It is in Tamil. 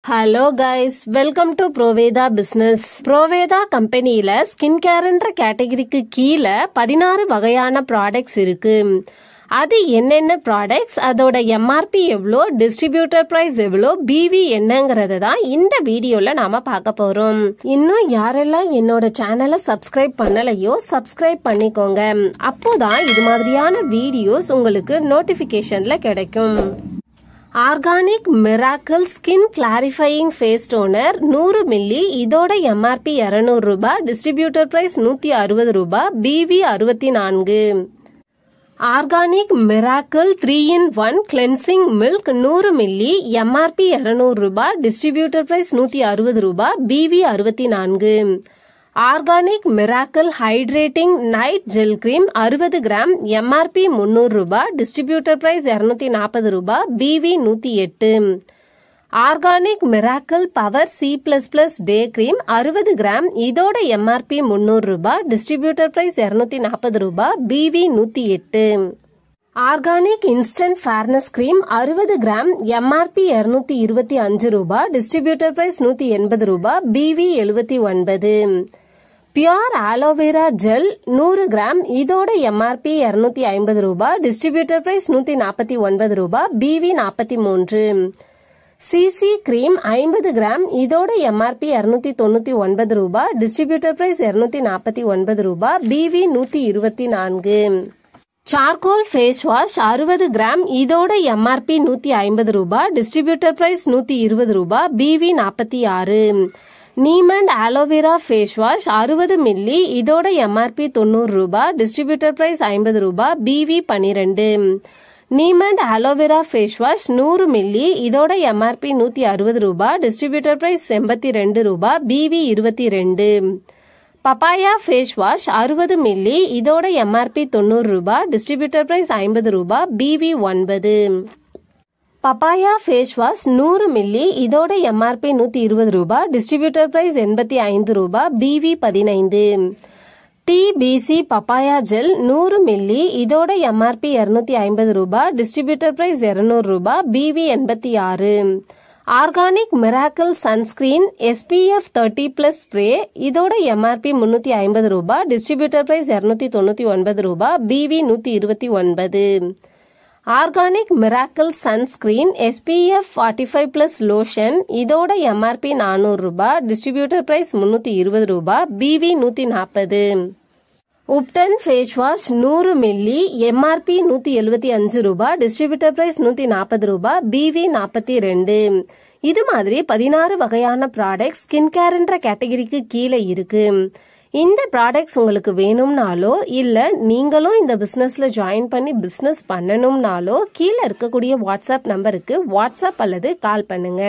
Hello guys, welcome to Proveda business. Proveda கம்பெனியில ஸ்கின் கேர்ன்ற கேட்டகரிக்கு கீழே 16 வகையான ப்ராடக்ட்ஸ் இருக்கு. அது என்னென்ன ப்ராடக்ட்ஸ், அதோட எம்ஆர்பி எவ்வளோ, டிஸ்ட்ரிபியூட்டர் பிரைஸ் எவ்வளோ, பிவி என்னங்கறத தான் இந்த வீடியோல நாம பார்க்க போறோம். இன்னும் யாரெல்லாம் என்னோட சேனலை சப்ஸ்கிரைப் பண்ணலையோ சப்ஸ்கிரைப் பண்ணிக்கோங்க. அப்போதான் இது மாதிரியான வீடியோஸ் உங்களுக்கு நோட்டிபிகேஷன்ல கிடைக்கும். Organic miracle skin clarifying face toner 100 milli, இதோட எம்ஆர்பி 200 ரூபாய், டிஸ்ட்ரிபியூட்டர் பிரைஸ் 160 ரூபாய், PV 64. Organic miracle 3-in-1 cleansing milk 100 milli, MRP 200 ரூபாய், டிஸ்ட்ரிபியூட்டர் பிரைஸ் 160 ரூபாய், PV 64. Organic miracle hydrating night gel cream 60 gram, MRP 300 ரூபாய், டிஸ்ட்ரிபியூட்டர் பிரைஸ் 240 ரூபாய், PV 108. Organic miracle power C++ day cream 60 gram, இதோட எம்ஆர்பி 300 ரூபாய், டிஸ்ட்ரிபியூட்டர் பிரைஸ் 240 ரூபாய், PV 108. Organic instant fairness cream 60 gram, MRP 225 ரூபாய், டிஸ்ட்ரிபியூட்டர் பிரைஸ் 180 ரூபாய், PV 79. Pure aloe vera gel 100 gram, இதோட எம்ஆர்பி 250 ரூபாய், டிஸ்ட்ரிபியூட்டர் பிரைஸ் 149 ரூபாய், பிவி 43. சிசி கிரீம் 50 கிராம், இதோட எம்ஆர்பி 299 ரூபாய், டிஸ்ட்ரிபியூட்டர் பிரைஸ் 249 ரூபாய், PV 124. Charcoal face wash 60 gram, இதோட எம்ஆர்பி 150 ரூபாய், டிஸ்ட்ரிபியூட்டர் பிரைஸ் 120 ரூபாய், பிவி 46. நீமண்ட் ஆலோவேரா ஃபேஸ் வாஷ் 60 மில்லி, இதோட எம்ஆர்பி 90 ரூபாய், டிஸ்ட்ரிபியூட்டர் பிரைஸ் 50 ரூபாய், பிவி 12. நீமண்ட் ஆலோவேரா ஃபேஸ் வாஷ் 100 மில்லி, இதோட எம்ஆர்பி 160 ரூபாய், டிஸ்ட்ரிபியூட்டர் பிரைஸ் 82 ரூபாய், PV 22. Papaya face wash 60 milli, இதோட எம்ஆர்பி 90 ரூபாய், டிஸ்ட்ரிபியூட்டர் பிரைஸ் 50 ரூபாய், PV 9. Papaya face wash 100 milli, இதோட எம்ஆர்பி 120 ரூபாய், டிஸ்ட்ரிபியூட்டர் பிரைஸ் 85 ரூபாய், PV 15. DPC papaya gel 100 milli, இதோட எம்ஆர்பி 250 ரூபாய், டிஸ்ட்ரிபியூட்டர் பிரைஸ் 200 ரூபாய், PV 86. Organic miracle sunscreen SPF 30+ spray, இதோட எம்ஆர்பி 350 ரூபாய், டிஸ்ட்ரிபியூட்டர் பிரைஸ் 299 ரூபாய், PV 129. Organic miracle sunscreen SPF 45+ lotion, இதோட எம்ஆர்பி 400 ரூபாய், டிஸ்ட்ரிபியூட்டர் பிரைஸ் 320 ரூபாய், PV 140. Ubtan face wash 100 milli, MRP 175 ரூபாய், டிஸ்ட்ரிபியூட்டர் பிரைஸ் 140 ரூபாய், பிவி 42. இது மாதிரி 16 வகையான ப்ராடக்ட்ஸ் ஸ்கின் கேர்ன்ற கேட்டகரிக்கு கீழே இருக்கு. இந்த ப்ராடக்ட்ஸ் உங்களுக்கு வேணும்னாலோ இல்ல நீங்களும் இந்த பிசினஸ்ல ஜாயின் பண்ணி பிசினஸ் பண்ணணும்னாலோ கீழே இருக்கக்கூடிய வாட்ஸ்அப் நம்பருக்கு வாட்ஸ்அப் அல்லது கால் பண்ணுங்க.